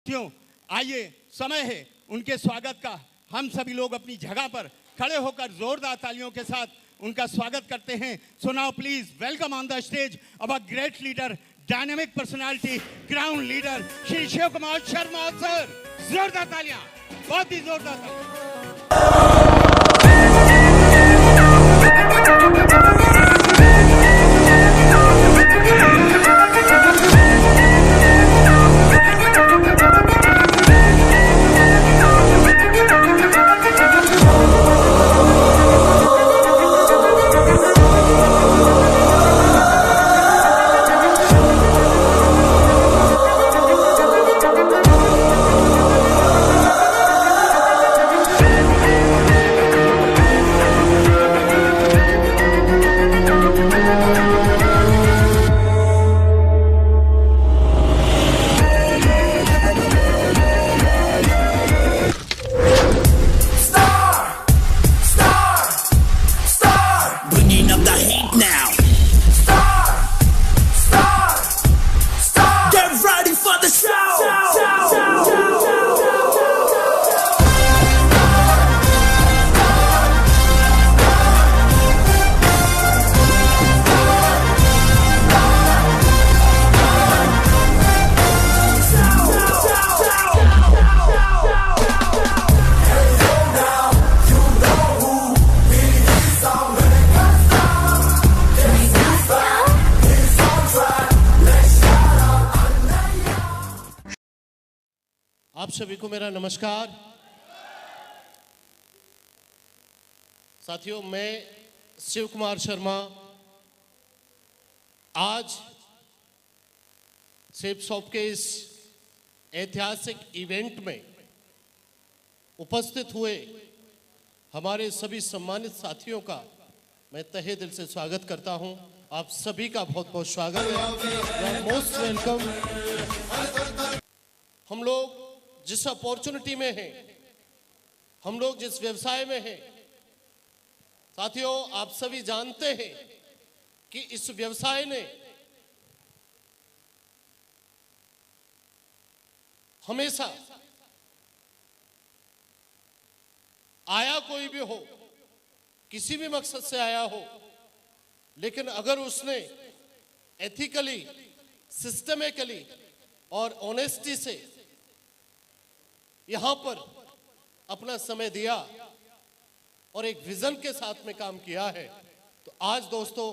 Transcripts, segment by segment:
साथियों, आइए समय है उनके स्वागत का। हम सभी लोग अपनी जगह पर खड़े होकर जोरदार तालियों के साथ उनका स्वागत करते हैं। So now please welcome on the stage our great leader, dynamic personality, ground leader Shri Shiv Kumar Sharma sir. जोरदार तालियां, बहुत ही जोरदार तालियां। आप सभी को मेरा नमस्कार। साथियों, मैं शिव कुमार शर्मा आज सेप्सॉप के इस ऐतिहासिक इवेंट में उपस्थित हुए हमारे सभी सम्मानित साथियों का मैं तहे दिल से स्वागत करता हूं। आप सभी का बहुत बहुत स्वागत है, मोस्ट वेलकम। हम लोग जिस अपॉर्चुनिटी में हैं, हम लोग जिस व्यवसाय में हैं, साथियों आप सभी जानते हैं कि इस व्यवसाय ने हमेशा आया कोई भी हो, किसी भी मकसद से आया हो, लेकिन अगर उसने एथिकली, सिस्टमेटिकली और ऑनेस्टी से यहां पर अपना समय दिया और एक विजन के साथ में काम किया है, तो आज दोस्तों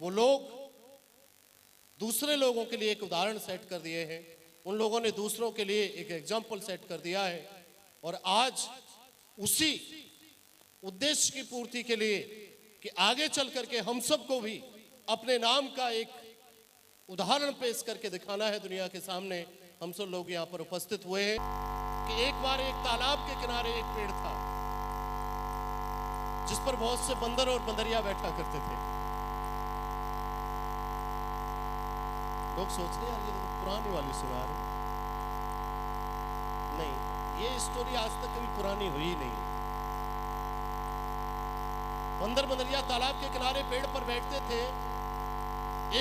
वो लोग दूसरे लोगों के लिए एक उदाहरण सेट कर दिए हैं। उन लोगों ने दूसरों के लिए एक एग्जाम्पल सेट कर दिया है और आज उसी उद्देश्य की पूर्ति के लिए कि आगे चल करके हम सबको भी अपने नाम का एक उदाहरण पेश करके दिखाना है दुनिया के सामने, हम सब लोग यहाँ पर उपस्थित हुए हैं। कि एक बार एक तालाब के किनारे एक पेड़ था जिस पर बहुत से बंदर और बंदरिया बैठा करते थे। लोग सोच रहे हैं ये तो पुरानी वाली सुना रहे। नहीं, ये स्टोरी आज तक कभी पुरानी हुई नहीं। बंदर बंदरिया तालाब के किनारे पेड़ पर बैठते थे।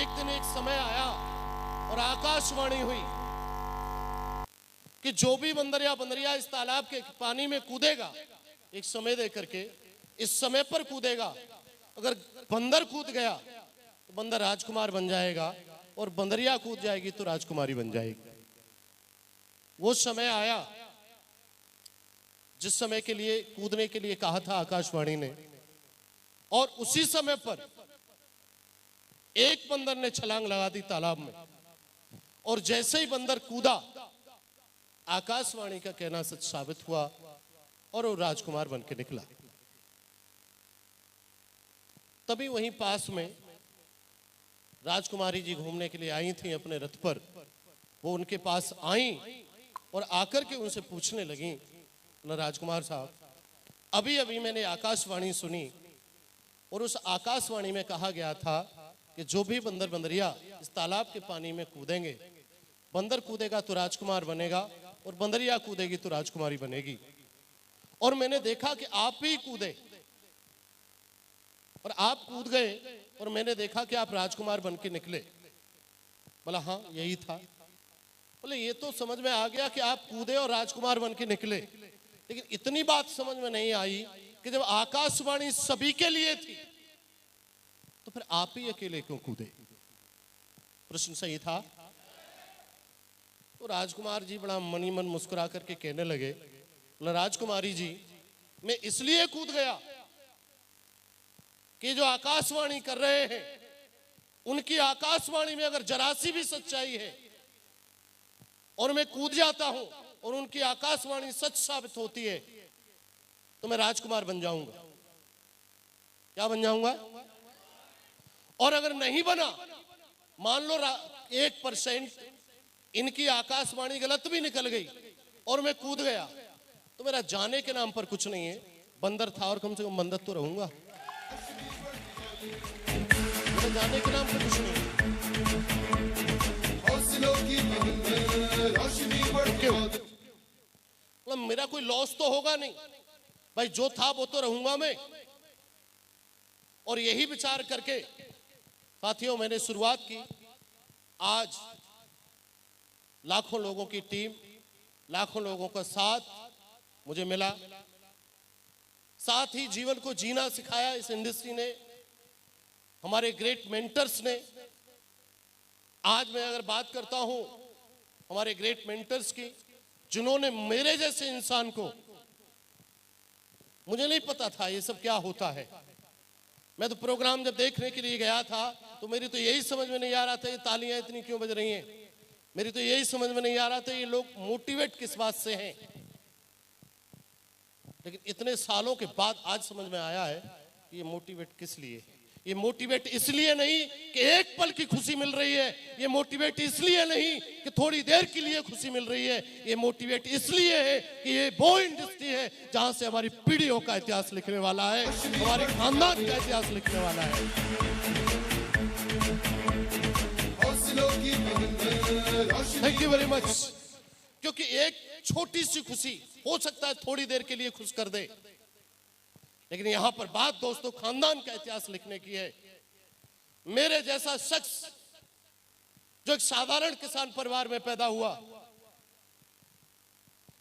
एक दिन एक समय आया और आकाशवाणी हुई कि जो भी बंदरिया बंदरिया इस तालाब के पानी में कूदेगा, एक समय दे करके इस समय पर कूदेगा, अगर बंदर कूद गया तो बंदर राजकुमार बन जाएगा और बंदरिया कूद जाएगी तो राजकुमारी बन जाएगी। वो समय आया जिस समय के लिए कूदने के लिए कहा था आकाशवाणी ने, और उसी समय पर एक बंदर ने छलांग लगा दी तालाब में, और जैसे ही बंदर कूदा आकाशवाणी का कहना सच साबित हुआ और वो राजकुमार बन के निकला। तभी वहीं पास में राजकुमारी जी घूमने के लिए आई थी अपने रथ पर। वो उनके पास आई और आकर के उनसे पूछने लगी, ना राजकुमार साहब, अभी अभी मैंने आकाशवाणी सुनी और उस आकाशवाणी में कहा गया था कि जो भी बंदर बंदरिया इस तालाब के पानी में कूदेंगे, बंदर कूदेगा तो राजकुमार बनेगा और बंदरिया कूदेगी तो राजकुमारी बनेगी। और मैंने देखा कि आप ही कूदे और आप कूद गए और मैंने देखा कि आप राजकुमार बन के निकले। बोला हाँ यही था। बोले ये तो समझ में आ गया कि आप कूदे और राजकुमार बन के निकले, लेकिन इतनी बात समझ में नहीं आई कि जब आकाशवाणी सभी के लिए थी तो फिर आप ही अकेले क्यों कूदे? प्रश्न सही था। तो राजकुमार जी बड़ा मनी मन मुस्कुरा करके कहने लगे, बोला राजकुमारी जी मैं इसलिए कूद गया कि जो आकाशवाणी कर रहे हैं उनकी आकाशवाणी में अगर जरा सी भी सच्चाई है और मैं कूद जाता हूं और उनकी आकाशवाणी सच साबित होती है तो मैं राजकुमार बन जाऊंगा। क्या बन जाऊंगा? और अगर नहीं बना, मान लो 1% इनकी आकाशवाणी गलत भी निकल गई और मैं कूद गया, तो मेरा जाने के नाम पर कुछ नहीं है, बंदर था और कम से कम बंदर तो रहूंगा। मेरा जाने के नाम पर कुछ नहीं है। मतलब मेरा कोई लॉस तो होगा नहीं भाई, जो था वो तो रहूंगा मैं। और यही विचार करके साथियों मैंने शुरुआत की। आज लाखों लोगों की टीम, लाखों लोगों का साथ मुझे मिला, साथ ही जीवन को जीना सिखाया इस इंडस्ट्री ने, हमारे ग्रेट मेंटर्स ने। आज मैं अगर बात करता हूं हमारे ग्रेट मेंटर्स की, जिन्होंने मेरे जैसे इंसान को, मुझे नहीं पता था ये सब क्या होता है। मैं तो प्रोग्राम जब देखने के लिए गया था तो मेरी तो यही समझ में नहीं आ रहा था ये तालियां इतनी क्यों बज रही हैं। मेरी तो यही समझ में नहीं आ रहा था ये लोग मोटिवेट किस बात से हैं। लेकिन इतने सालों के बाद आज समझ में आया है कि ये मोटिवेट किस लिए है। ये मोटिवेट इसलिए नहीं कि एक पल की खुशी मिल रही है, ये मोटिवेट इसलिए नहीं कि थोड़ी देर के लिए खुशी मिल रही है, ये मोटिवेट इसलिए है कि ये वो इंडस्ट्री है जहां से हमारी पीढ़ियों का इतिहास लिखने वाला है, हमारे खानदान का इतिहास लिखने वाला है। Thank you very much. क्योंकि एक छोटी सी खुशी हो सकता है थोड़ी देर के लिए खुश कर दे, लेकिन यहां पर बात दोस्तों खानदान का इतिहास लिखने की है। मेरे जैसा शख्स जो एक साधारण किसान परिवार में पैदा हुआ,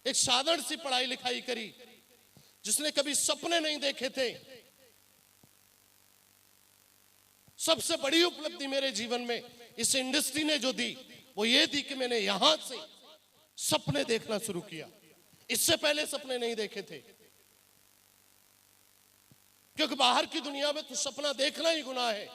एक साधारण सी पढ़ाई लिखाई करी, जिसने कभी सपने नहीं देखे थे, सबसे बड़ी उपलब्धि मेरे जीवन में इस इंडस्ट्री ने जो दी वो ये दी कि मैंने यहां से सपने देखना शुरू किया। इससे पहले सपने नहीं देखे थे, क्योंकि बाहर की दुनिया में तो सपना देखना ही गुनाह है,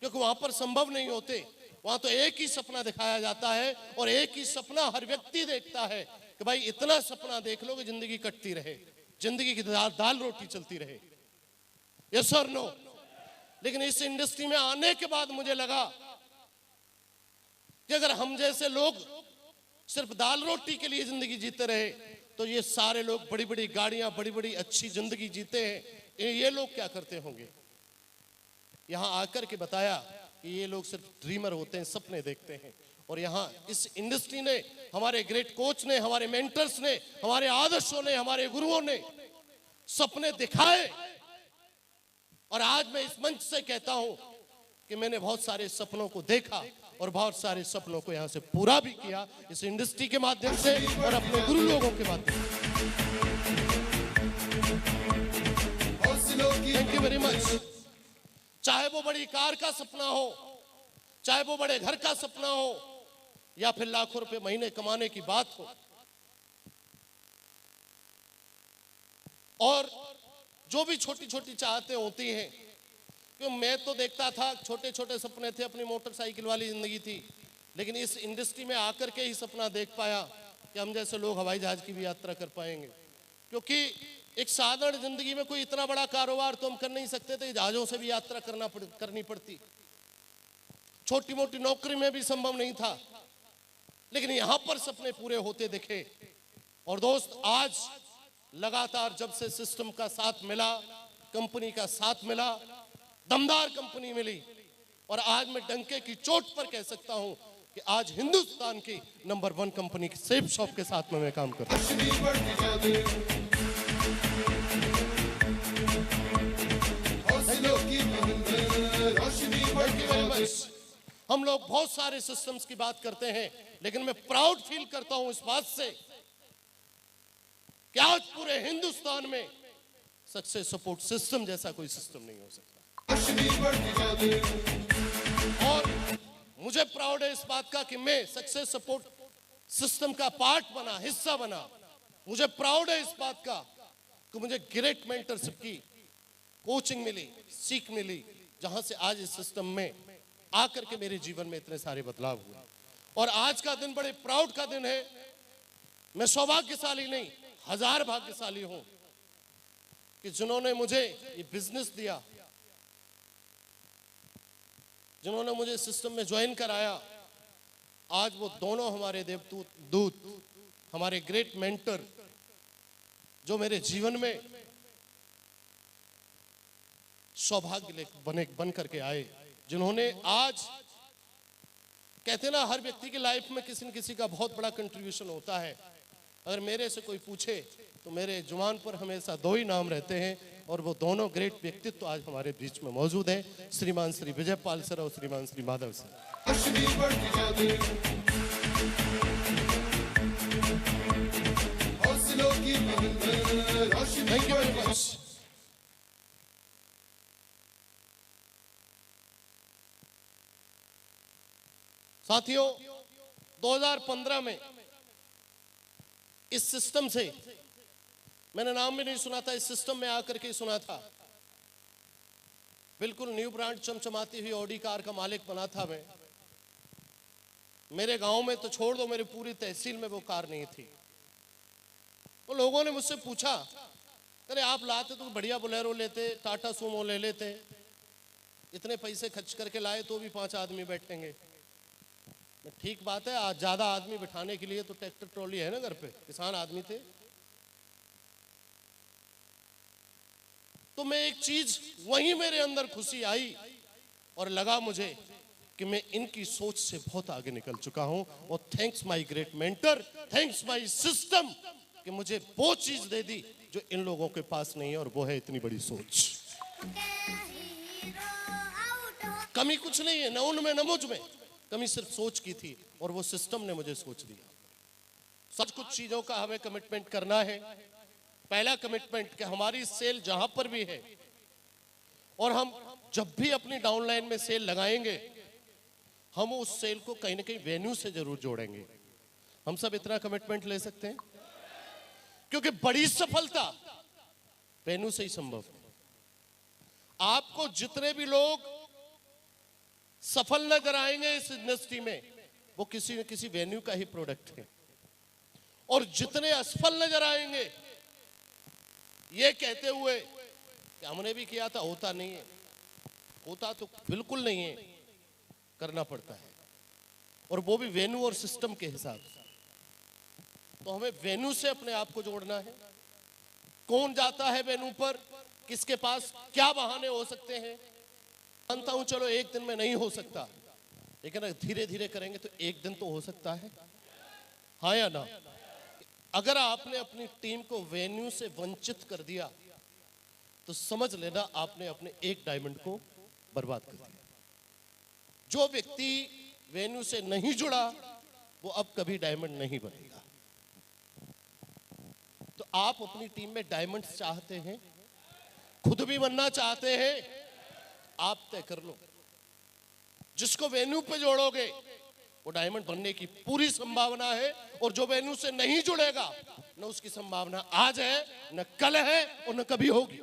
क्योंकि वहां पर संभव नहीं होते। वहां तो एक ही सपना दिखाया जाता है और एक ही सपना हर व्यक्ति देखता है कि भाई इतना सपना देख लो कि जिंदगी कटती रहे, जिंदगी की दाल रोटी चलती रहे। यस और नो? लेकिन इस इंडस्ट्री में आने के बाद मुझे लगा कि अगर हम जैसे लोग सिर्फ दाल रोटी के लिए जिंदगी जीते रहे तो ये सारे लोग बड़ी बड़ी गाड़ियां, बड़ी बड़ी अच्छी जिंदगी जीते हैं, ये लोग क्या करते होंगे। यहां आकर के बताया कि ये लोग सिर्फ ड्रीमर होते हैं, सपने देखते हैं। और यहां इस इंडस्ट्री ने, हमारे ग्रेट कोच ने, हमारे मेंटर्स ने, हमारे आदर्शों ने, हमारे गुरुओं ने सपने दिखाए। और आज मैं इस मंच से कहता हूं कि मैंने बहुत सारे सपनों को देखा और बहुत सारे सपनों को यहां से पूरा भी किया, इस इंडस्ट्री के माध्यम से और अपने गुरु लोगों के माध्यम से। Thank you very much. चाहे वो बड़ी कार का सपना हो, चाहे वो बड़े घर का सपना हो, या फिर लाखों रुपए महीने कमाने की बात हो, और जो भी छोटी छोटी चाहते होती हैं। क्यों मैं तो देखता था छोटे छोटे सपने थे, अपनी मोटरसाइकिल वाली जिंदगी थी, लेकिन इस इंडस्ट्री में आकर के ही सपना देख पाया कि हम जैसे लोग हवाई जहाज की भी यात्रा कर पाएंगे। क्योंकि एक साधारण जिंदगी में कोई इतना बड़ा कारोबार तो हम कर नहीं सकते थे, जहाजों से भी यात्रा करनी पड़ती, छोटी मोटी नौकरी में भी संभव नहीं था, लेकिन यहां पर सपने पूरे होते दिखे। और दोस्त आज लगातार जब से सिस्टम का साथ मिला, कंपनी का साथ मिला, दमदार कंपनी मिली, और आज मैं डंके की चोट पर कह सकता हूं कि आज हिंदुस्तान की नंबर 1 कंपनी की सेफ शॉप के साथ में मैं काम करता हूं। हम लोग बहुत सारे सिस्टम्स की बात करते हैं, लेकिन मैं प्राउड फील करता हूं इस बात से कि आज पूरे हिंदुस्तान में सक्सेस सपोर्ट सिस्टम जैसा कोई सिस्टम नहीं हो सकता। और मुझे प्राउड है इस बात का कि मैं सक्सेस सपोर्ट सिस्टम का पार्ट बना, हिस्सा बना। मुझे प्राउड है इस बात का कि मुझे ग्रेट मेंटरशिप की कोचिंग मिली, सीख मिली, जहां से आज इस सिस्टम में आकर के मेरे जीवन में इतने सारे बदलाव हुए। और आज का दिन बड़े प्राउड का दिन है। मैं सौभाग्यशाली नहीं, हजार भाग्यशाली हूं कि जिन्होंने मुझे ये बिजनेस दिया, जिन्होंने मुझे सिस्टम में ज्वाइन कराया, आज वो दोनों हमारे देवदूत, हमारे ग्रेट मेंटर, जो मेरे जीवन में सौभाग्य बन करके आए, जिन्होंने आज, कहते ना हर व्यक्ति की लाइफ में किसी न किसी का बहुत बड़ा कंट्रीब्यूशन होता है। अगर मेरे से कोई पूछे तो मेरे जुबान पर हमेशा दो ही नाम रहते हैं, और वो दोनों ग्रेट व्यक्तित्व आज हमारे बीच में मौजूद हैं, श्रीमान श्री विजयपाल सर और श्रीमान Shri Madhav sir. Thank you very much. साथियों, 2015 में इस सिस्टम से, मैंने नाम भी नहीं सुना था, इस सिस्टम में आकर के सुना था। बिल्कुल न्यू ब्रांड चमचमाती हुई ऑडी कार का मालिक बना था मैं। मेरे गांव में तो छोड़ दो, मेरी पूरी तहसील में वो कार नहीं थी। तो लोगों ने मुझसे पूछा, अरे आप लाते तो बढ़िया बोलेरो लेते, टाटा सूमो ले लेते, इतने पैसे खर्च करके लाए तो भी 5 आदमी बैठेंगे। ठीक बात है, आज ज्यादा आदमी बिठाने के लिए तो ट्रैक्टर ट्रॉली है ना घर पे, किसान आदमी थे। तो मैं एक चीज, वहीं मेरे अंदर खुशी आई और लगा मुझे कि मैं इनकी सोच से बहुत आगे निकल चुका हूं। और thanks my great mentor, thanks my system कि मुझे वो चीज दे दी जो इन लोगों के पास नहीं है, और वो है इतनी बड़ी सोच। कमी कुछ नहीं है, न उनमें न मुझ में, कमी सिर्फ सोच की थी, और वो सिस्टम ने मुझे सोच दिया। सच कुछ चीजों का हमें कमिटमेंट करना है। पहला कमिटमेंट कि हमारी सेल जहां पर भी है, और हम जब भी अपनी डाउनलाइन में सेल लगाएंगे, हम उस सेल को कहीं ना कहीं वेन्यू से जरूर जोड़ेंगे। हम सब इतना कमिटमेंट ले सकते हैं, क्योंकि बड़ी सफलता वेन्यू से ही संभव है। आपको जितने भी लोग सफल नजर आएंगे इस इंडस्ट्री में, वो किसी न किसी वेन्यू का ही प्रोडक्ट है। और जितने असफल नजर आएंगे ये कहते हुए कि हमने भी किया था, होता नहीं है, होता तो बिल्कुल नहीं है, करना पड़ता है, और वो भी वेन्यू और सिस्टम के हिसाब से। तो हमें वेन्यू से अपने आप को जोड़ना है। कौन जाता है वेन्यू पर, किसके पास क्या बहाने हो सकते हैं। मानता हूं चलो एक दिन में नहीं हो सकता, लेकिन अगर धीरे धीरे करेंगे तो एक दिन तो हो सकता है, हाँ या ना। अगर आपने अपनी टीम को वेन्यू से वंचित कर दिया तो समझ लेना आपने अपने एक डायमंड को बर्बाद कर दिया। जो व्यक्ति वेन्यू से नहीं जुड़ा वो अब कभी डायमंड नहीं बनेगा। तो आप अपनी टीम में डायमंड्स चाहते हैं, खुद भी बनना चाहते हैं, आप तय कर लो। जिसको वेन्यू पे जोड़ोगे वो डायमंड बनने की पूरी संभावना है, और जो वेन्यू से नहीं जुड़ेगा न उसकी संभावना आज है, न कल है, और न कभी होगी।